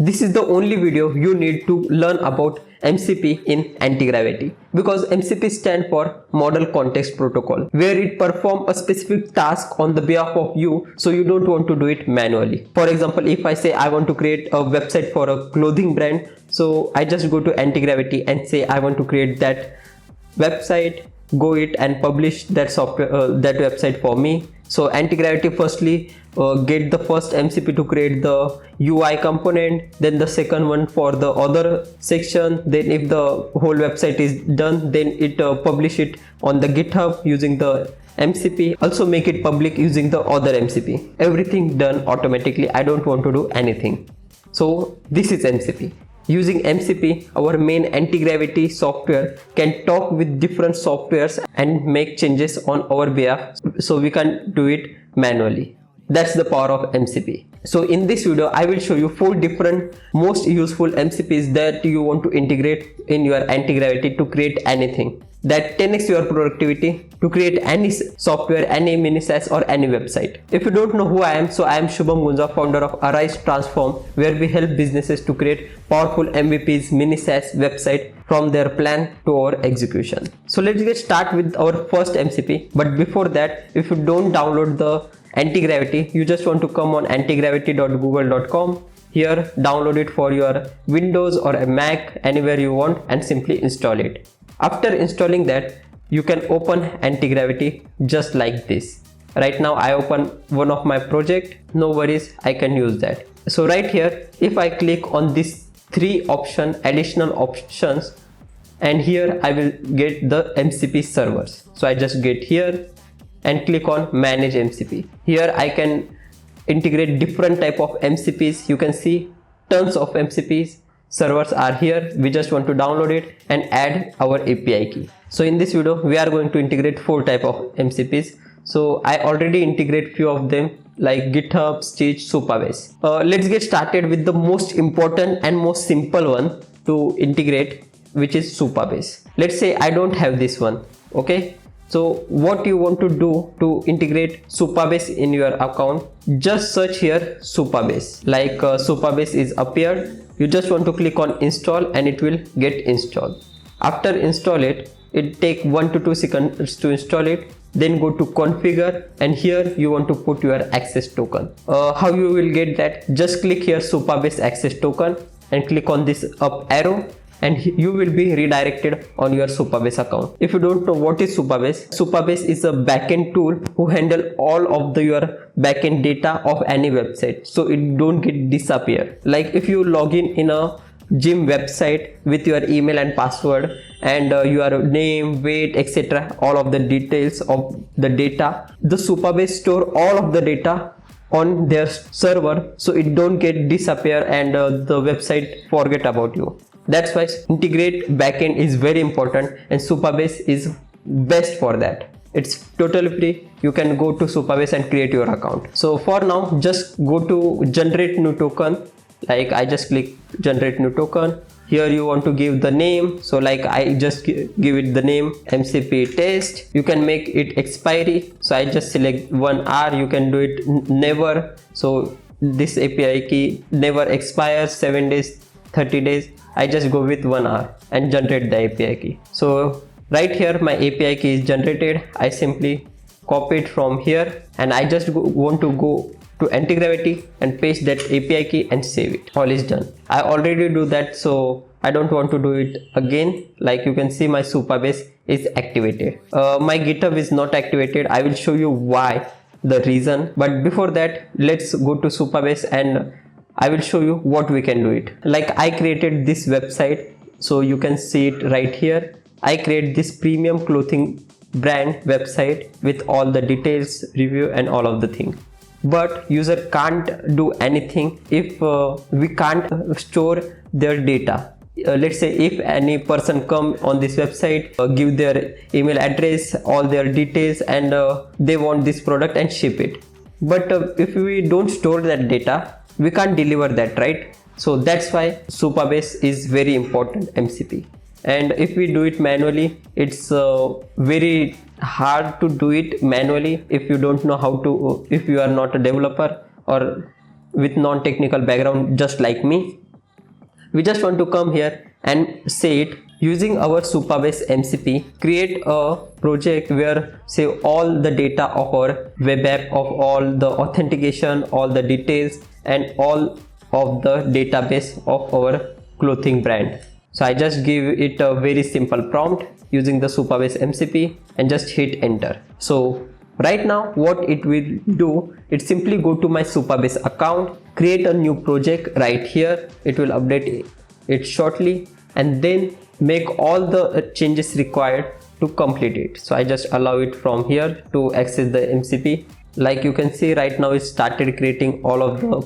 This is the only video you need to learn about MCP in Antigravity, because MCP stands for Model Context Protocol, where it performs a specific task on the behalf of you, so you don't want to do it manually. For example, if I say I want to create a website for a clothing brand, so I just go to Antigravity and say I want to create that website, go it and publish that software that website for me. So Antigravity firstly get the first MCP to create the UI component, then the second one for the other section. Then if the whole website is done, then it publish it on the GitHub using the MCP, also make it public using the other MCP. Everything done automatically. I don't want to do anything. So this is MCP. Using MCP, our main anti-gravity software can talk with different softwares and make changes on our behalf, so we can do it manually. That's the power of MCP. So in this video, I will show you 4 different most useful MCPs that you want to integrate in your anti-gravity to create anything that 10x your productivity, to create any software, any mini SaaS or any website. If you don't know who I am, so I am Shubham Gunjal, founder of Arise Transform, where we help businesses to create powerful MVPs, mini SaaS website from their plan to our execution. So let's get started with our first MCP. But before that, if you don't download the Antigravity, you just want to come on antigravity.google.com. Here, download it for your Windows or a Mac, anywhere you want, and simply install it. After installing that, you can open Antigravity just like this. Right now I open one of my project, no worries, I can use that. So right here, if I click on this 3 additional options, and here I will get the MCP servers. So I just get here and click on manage MCP. Here I can integrate different type of MCPs. You can see tons of MCPs. Servers are here. We just want to download it and add our API key. So in this video, we are going to integrate 4 type of MCPs. So I already integrate few of them like GitHub, 𝗧𝗵𝗵𝗶. Let's get started with the most important and most simple one to integrate, which is 𝗧𝗵𝗵𝗶. Let's say I don't have this one. Okay. So what you want to do to integrate 𝗧𝗵𝗵𝗶 in your account, just search here 𝗧𝗵𝗵𝗶. Like 𝗧𝗵𝗵𝗶 is appeared. You just want to click on install and it will get installed. After install it, it take 1 to 2 seconds to install it. Then go to configure, and here you want to put your access token. How you will get that? Just click here 𝗧𝗵𝗵𝗶 access token and click on this up arrow, and you will be redirected on your 𝗧𝗵𝗵𝗶 account. If you don't know what is 𝗧𝗵𝗵𝗶, 𝗧𝗵𝗵𝗶 is a backend tool who handle all of your backend data of any website, so it don't get disappear. Like if you log in a gym website with your email and password and your name, weight, etc., all of the details of the data, the 𝗧𝗵𝗵𝗶 store all of the data on their server, so it don't get disappear and the website forget about you. That's why integrate backend is very important, and 𝗧𝗵𝗵𝗶 is best for that. It's totally free. You can go to 𝗧𝗵𝗵𝗶 and create your account. So for now, just go to generate new token. Like I just click generate new token. Here you want to give the name. So like I just give it the name MCP test. You can make it expiry. So I just select 1 hour. You can do it never. So this API key never expires, 7 days, 30 days. I just go with 1 hour and generate the API key. So right here my API key is generated. I simply copy it from here, and I just want to go to Antigravity and paste that API key and save it. All is done. I already do that, so I don't want to do it again. Like you can see my 𝗧𝗵𝗵𝗶 is activated. My GitHub is not activated. I will show you why, the reason. But before that, let's go to 𝗧𝗵𝗵𝗶 and I will show you what we can do it. Like I created this website, so you can see it right here. I create this premium clothing brand website with all the details, review and all of the things. But user can't do anything if we can't store their data. Let's say if any person come on this website, give their email address, all their details, and they want this product and ship it. But if we don't store that data, we can't deliver that, right? So that's why 𝗧𝗵𝗵𝗶 is very important MCP. And if we do it manually, it's very hard to do it manually if you don't know how to, if you are not a developer or with non-technical background just like me. We just want to come here and say it using our 𝗧𝗵𝗧 MCP, create a project where save all the data of our web app, of all the authentication, all the details, and all of the database of our clothing brand. So I just give it a very simple prompt using the 𝗧𝗵𝗧 MCP and just hit enter. So right now what it will do, it simply go to my 𝗧𝗵𝗧 account, create a new project right here. It will update it shortly, and then make all the changes required to complete it. So I just allow it from here to access the MCP. Like you can see right now, it started creating all of the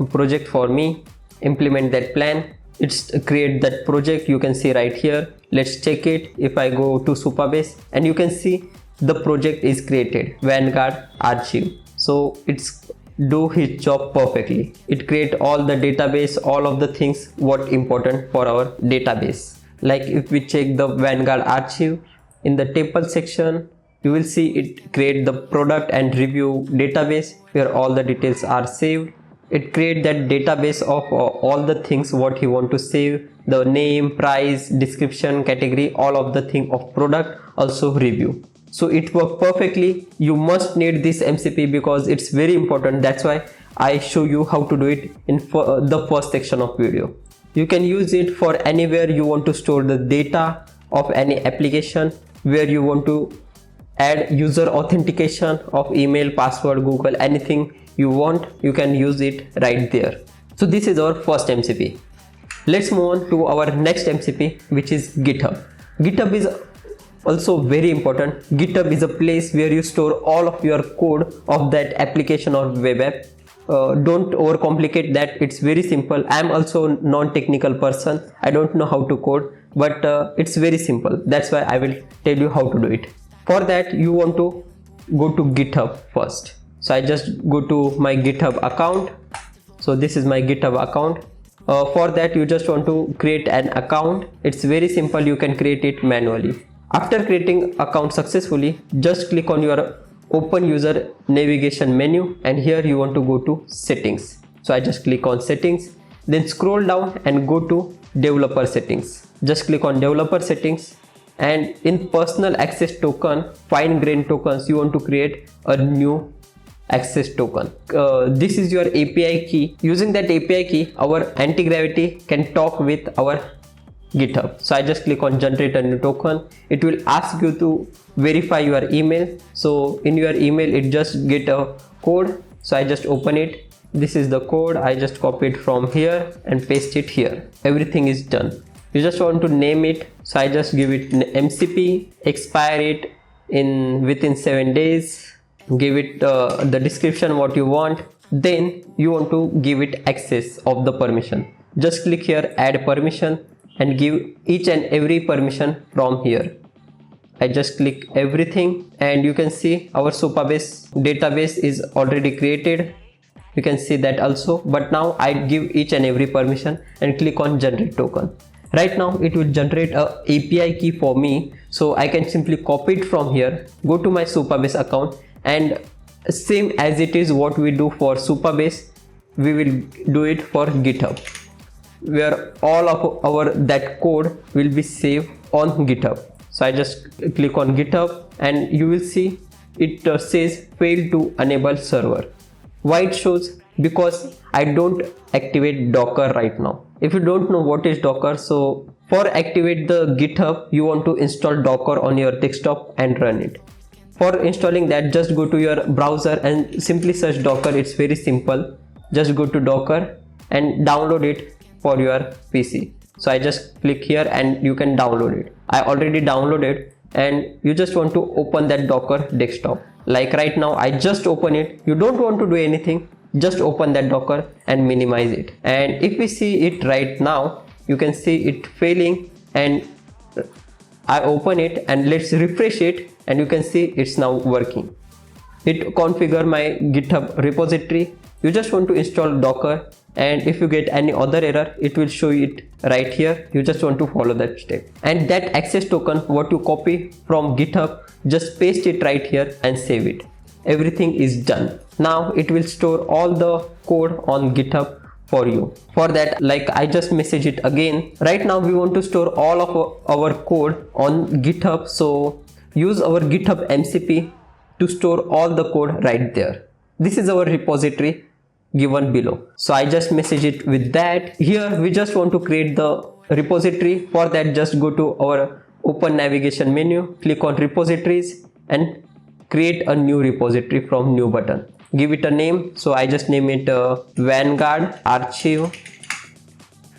project for me. Implement that plan. It's create that project. You can see right here. Let's check it. If I go to 𝗧𝗵𝗧, and you can see the project is created, Vanguard Archive. So it's do his job perfectly. It create all the database, all of the things what important for our database. Like if we check the Vanguard Archive, in the table section you will see it create the product and review database where all the details are saved. It create that database of all the things what you want to save, the name, price, description, category, all of the thing of product, also review. So it works perfectly. You must need this MCP because it's very important. That's why I show you how to do it in the first section of video. You can use it for anywhere you want to store the data of any application, where you want to add user authentication of email, password, Google, anything you want, you can use it right there. So this is our first MCP. Let's move on to our next MCP, which is GitHub. GitHub is also very important. GitHub is a place where you store all of your code of that application or web app. Don't overcomplicate that. It's very simple. I'm also non-technical person. I don't know how to code, but it's very simple. That's why I will tell you how to do it. For that, you want to go to GitHub first. So I just go to my GitHub account. So this is my GitHub account. For that, you just want to create an account. It's very simple. You can create it manually. After creating account successfully, just click on your open user navigation menu, and here you want to go to settings. So I just click on settings, then scroll down and go to developer settings. Just click on developer settings, and in personal access token, fine grain tokens, you want to create a new access token. This is your API key. Using that API key, our Antigravity can talk with our GitHub. So I just click on generate a new token. It will ask you to verify your email. So in your email, it just get a code. So I just open it. This is the code. I just copy it from here and paste it here. Everything is done. You just want to name it. So I just give it MCP, expire it within 7 days. Give it the description what you want. Then you want to give it access of the permission. Just click here, add permission, and give each and every permission from here. I just click everything, and you can see our 𝗧𝗵𝗧 database is already created. You can see that also, but now I give each and every permission and click on generate token. Right now it will generate a API key for me, so I can simply copy it from here, go to my 𝗧𝗵𝗧 account, and same as it is what we do for 𝗧𝗵𝗧, we will do it for GitHub, where all of that code will be saved on GitHub. So I just click on GitHub, and you will see it says fail to enable server. Why it shows? Because I don't activate Docker right now. If you don't know what is Docker, so for activate the GitHub, you want to install Docker on your desktop and run it. For installing that, just go to your browser and simply search Docker. It's very simple. Just go to Docker and download it for your PC. So I just click here and you can download it. I already downloaded, and you just want to open that Docker desktop. Like right now, I just open it. You don't want to do anything. Just open that Docker and minimize it. And if we see it right now, you can see it failing, and I open it and let's refresh it, and you can see it's now working. It configure my GitHub repository. You just want to install Docker, and if you get any other error, it will show it right here. You just want to follow that step, and that access token what you copy from GitHub, just paste it right here and save it. Everything is done. Now it will store all the code on GitHub for you. For that, like I just message it again. Right now we want to store all of our code on GitHub, so use our GitHub MCP to store all the code right there. This is our repository given below. So I just message it with that. Here we just want to create the repository. For that, just go to our open navigation menu, click on repositories and create a new repository from new button. Give it a name. So I just name it Vanguard Archive.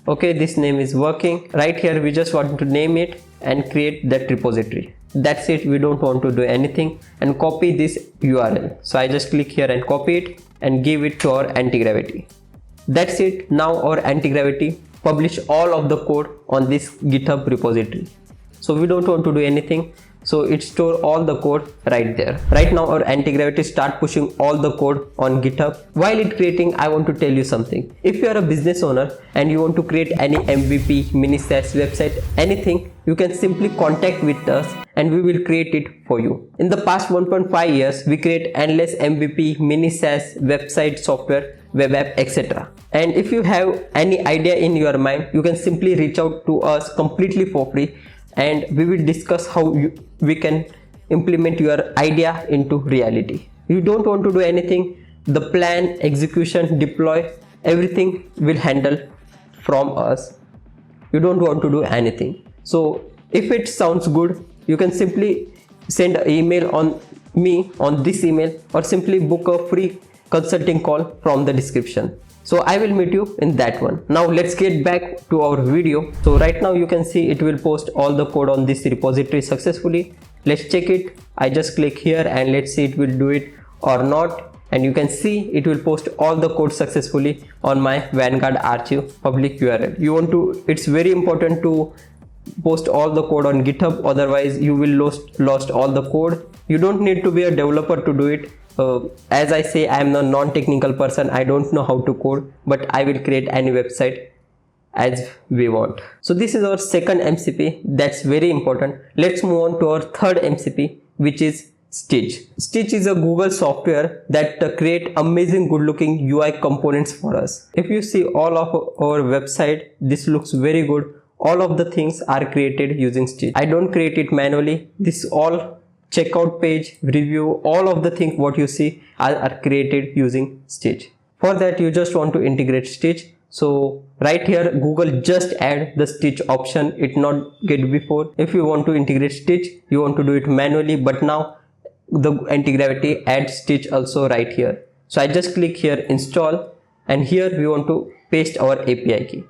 Okay, this name is working. Right here we just want to name it and create that repository. That's it. We don't want to do anything, and copy this URL. So I just click here and copy it and give it to our Antigravity. That's it. Now our Antigravity publish all of the code on this GitHub repository. So we don't want to do anything, so it store all the code right there. Right now our Antigravity start pushing all the code on GitHub. While it creating, I want to tell you something. If you are a business owner and you want to create any MVP, mini SaaS website, anything, you can simply contact with us and we will create it for you. In the past 1.5 years, we create endless MVP, mini SaaS, website, software, web app, etc. And if you have any idea in your mind, you can simply reach out to us completely for free, and we will discuss how we can implement your idea into reality. You don't want to do anything. The plan, execution, deploy, everything will handle from us. You don't want to do anything. So if it sounds good, you can simply send an email on me on this email, or simply book a free consulting call from the description. So I will meet you in that one. Now let's get back to our video. So right now you can see it will post all the code on this repository successfully. Let's check it. I just click here and let's see it will do it or not. And you can see it will post all the code successfully on my Vanguard Archive public URL. It's very important to post all the code on GitHub, otherwise you will lost all the code. You don't need to be a developer to do it. As I say, I am a non-technical person. I don't know how to code, but I will create any website as we want. So this is our second MCP. That's very important. Let's move on to our third MCP, which is 𝗧𝗵. 𝗧𝗵 is a Google software that create amazing good looking UI components for us. If you see all of our website, this looks very good. All of the things are created using 𝗧𝗵. I don't create it manually. This all checkout page, review, all of the things what you see are created using 𝗧𝗵. For that, you just want to integrate 𝗧𝗵. So right here Google just add the 𝗧𝗵 option, it not get before. If you want to integrate 𝗧𝗵, you want to do it manually, but now the Antigravity adds 𝗧𝗵 also right here. So I just click here install, and here we want to paste our API key.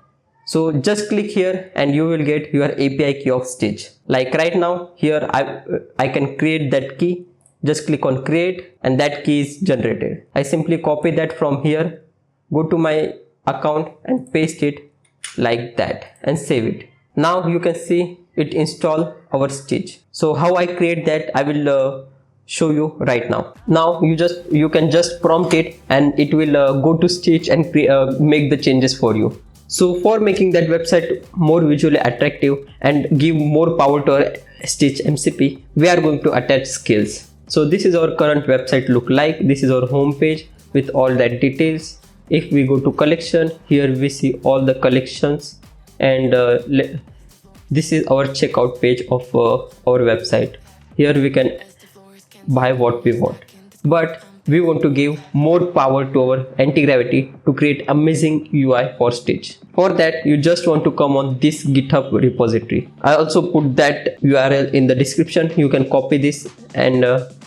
So just click here and you will get your API key of 𝗧𝗵. Like right now here I can create that key. Just click on create and that key is generated. I simply copy that from here, go to my account and paste it like that and save it. Now you can see it install our 𝗧𝗵. So how I create that, I will show you right now. Now you can just prompt it and it will go to 𝗧𝗵 and make the changes for you. So for making that website more visually attractive and give more power to our 𝗧𝗵 MCP, we are going to attach skills. So this is our current website look like. This is our home page with all that details. If we go to collection, here we see all the collections, and this is our checkout page of our website. Here we can buy what we want, but we want to give more power to our Antigravity to create amazing UI for 𝗧𝗵. For that, you just want to come on this GitHub repository. I also put that URL in the description. You can copy this and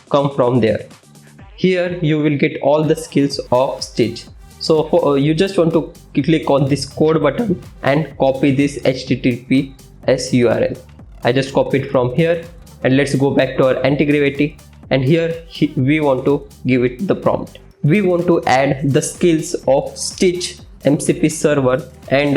come from there. Here you will get all the skills of 𝗧𝗵. So you just want to click on this code button and copy this HTTPS URL. I just copied from here, and let's go back to our Antigravity. And here we want to give it the prompt. We want to add the skills of 𝗧𝗵 MCP server and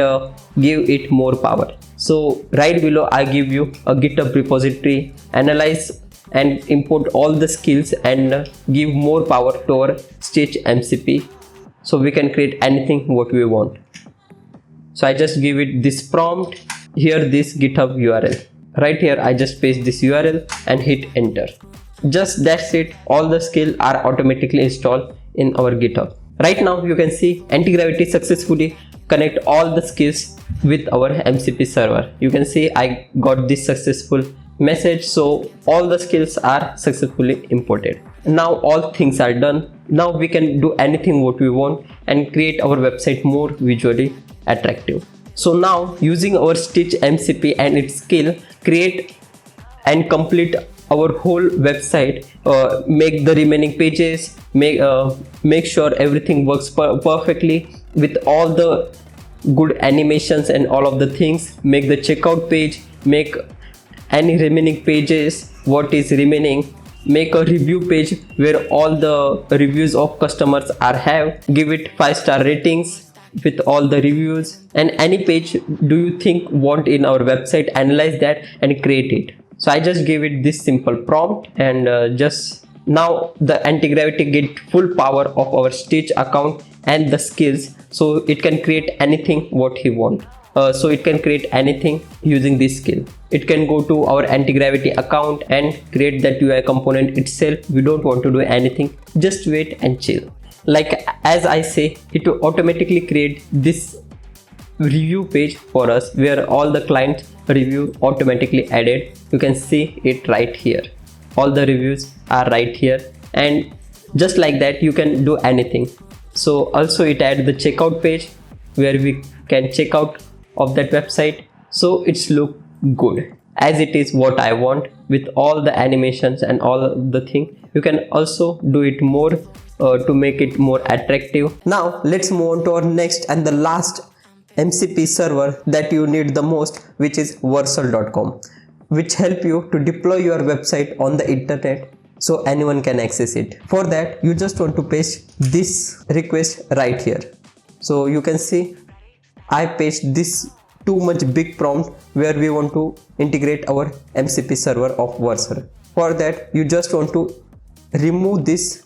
give it more power. So right below I give you a GitHub repository, analyze and import all the skills and give more power to our 𝗧𝗵 MCP, so we can create anything what we want. So I just give it this prompt, here this GitHub URL. Right here I just paste this URL and hit enter. Just that's it. All the skills are automatically installed in our GitHub. Right now you can see Antigravity successfully connect all the skills with our MCP server. You can see I got this successful message, so all the skills are successfully imported. Now all things are done. Now we can do anything what we want and create our website more visually attractive. So now using our Stitch MCP and its skill, create and complete our whole website, make the remaining pages, make sure everything works perfectly with all the good animations and all of the things. Make the checkout page, make any remaining pages what is remaining, make a review page where all the reviews of customers are have, give it 5-star ratings with all the reviews, and any page do you think want in our website, analyze that and create it. So I just gave it this simple prompt, and just now the Antigravity get full power of our Stitch account and the skills, so it can create anything what he want. So it can create anything using this skill. It can go to our Antigravity account and create that UI component itself. We don't want to do anything, just wait and chill. Like as I say, it will automatically create this review page for us where all the client review automatically added. You can see it right here. All the reviews are right here, and just like that you can do anything. So also it add the checkout page where we can check out of that website, so it's look good as it is what I want with all the animations and all the thing. You can also do it more to make it more attractive. Now let's move on to our next and the last MCP server that you need the most, which is 𝗲𝗏.com, which help you to deploy your website on the internet so anyone can access it. For that you just want to paste this request right here. So you can see I paste this too much big prompt where we want to integrate our MCP server of 𝗲𝗏. For that you just want to remove this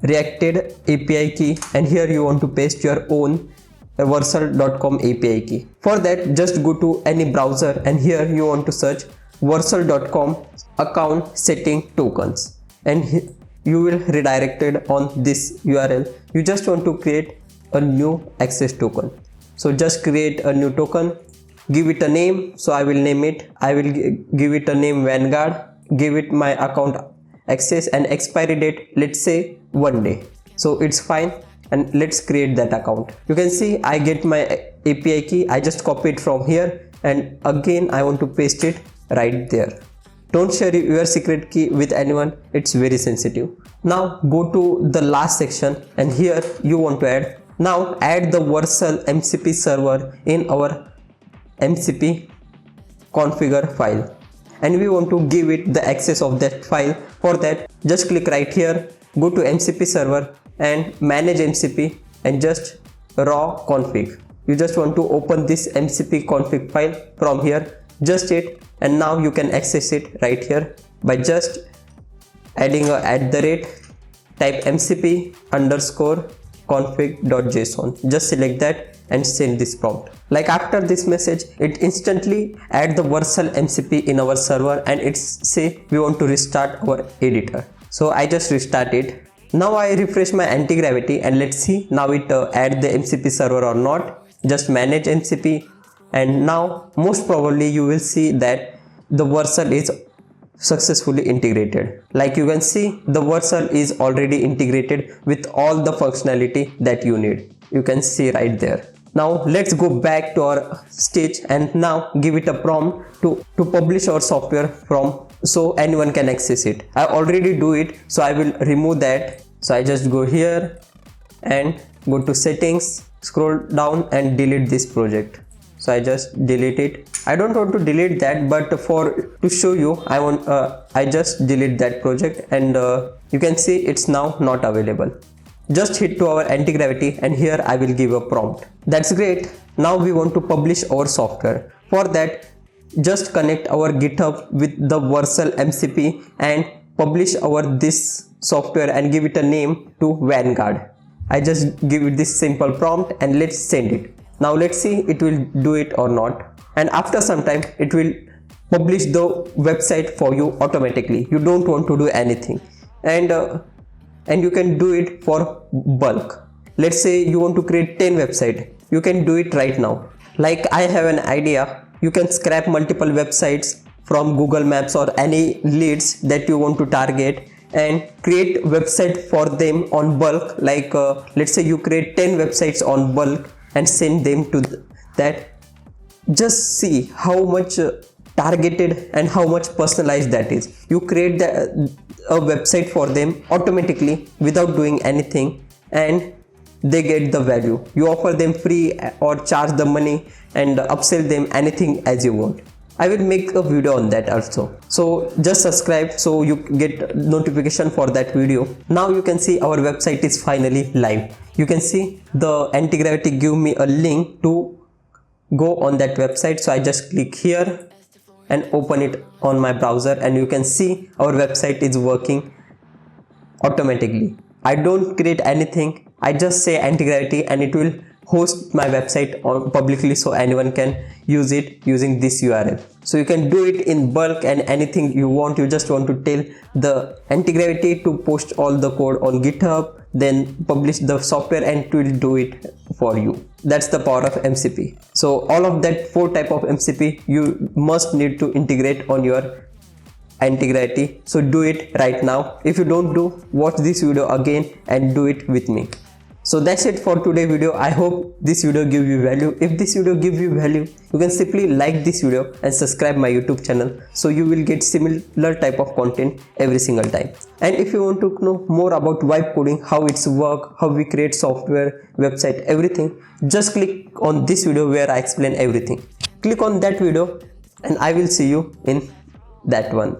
reacted API key, and here you want to paste your own 𝗲𝗏.com API key. For that just go to any browser and here you want to search 𝗲𝗏.com account setting tokens, and you will redirected on this URL. You just want to create a new access token. So just create a new token, give it a name. So I will name it, I will give it a name Vanguard, give it my account access and expiry date, let's say 1 day. So it's fine, and let's create that account. You can see I get my API key. I just copy it from here and again I want to paste it right there. Don't share your secret key with anyone, it's very sensitive. Now go to the last section and here you want to add the 𝗲𝗏 MCP server in our MCP configure file, and we want to give it the access of that file. For that just click right here, go to MCP server and manage MCP and just raw config. You just want to open this MCP config file from here, just it, and now you can access it right here by just adding a @ type MCP _ config.json. Just select that and send this prompt. Like after this message, it instantly add the 𝗲𝗏 MCP in our server, and it's say we want to restart our editor. So I just restart it. Now I refresh my Antigravity and let's see now it add the MCP server or not. Just manage MCP, and now most probably you will see that the 𝗲𝗏 is successfully integrated. Like you can see the 𝗲𝗏 is already integrated with all the functionality that you need. You can see right there. Now let's go back to our Stitch and now give it a prompt to publish our software from so anyone can access it. I already do it, so I will remove that. So I just go here and go to settings, scroll down and delete this project. So I just delete it. I don't want to delete that, but to show you I just delete that project, and you can see it's now not available. Just hit to our Antigravity and here I will give a prompt. That's great. Now we want to publish our software. For that just connect our GitHub with the 𝗲𝗏 MCP and publish our this software and give it a name to Vanguard. I just give it this simple prompt and let's send it. Now let's see it will do it or not, and after some time it will publish the website for you automatically. You don't want to do anything, and you can do it for bulk. let's say you want to create 10 website, you can do it right now. Like I have an idea, you can scrap multiple websites from Google Maps or any leads that you want to target and create website for them on bulk. Like let's say you create 10 websites on bulk and send them to that. Just see how much targeted and how much personalized that is. You create a website for them automatically without doing anything, and they get the value. You offer them free or charge the money and upsell them anything as you want. I will make a video on that also. So just subscribe so you get notification for that video. Now you can see our website is finally live. You can see the Antigravity give me a link to go on that website. So I just click here and open it on my browser, and you can see our website is working automatically. I don't create anything. I just say Antigravity and it will host my website on publicly so anyone can use it using this URL. So you can do it in bulk and anything you want. You just want to tell the Antigravity to post all the code on GitHub, then publish the software and it will do it for you. That's the power of MCP. So all of that 4 type of MCP you must need to integrate on your Antigravity. So do it right now. If you don't do, watch this video again and do it with me. So that's it for today's video. I hope this video gives you value. If this video gives you value, you can simply like this video and subscribe my YouTube channel so you will get similar type of content every single time. And if you want to know more about vibe coding, how it's work, how we create software, website, everything, just click on this video where I explain everything. Click on that video and I will see you in that one.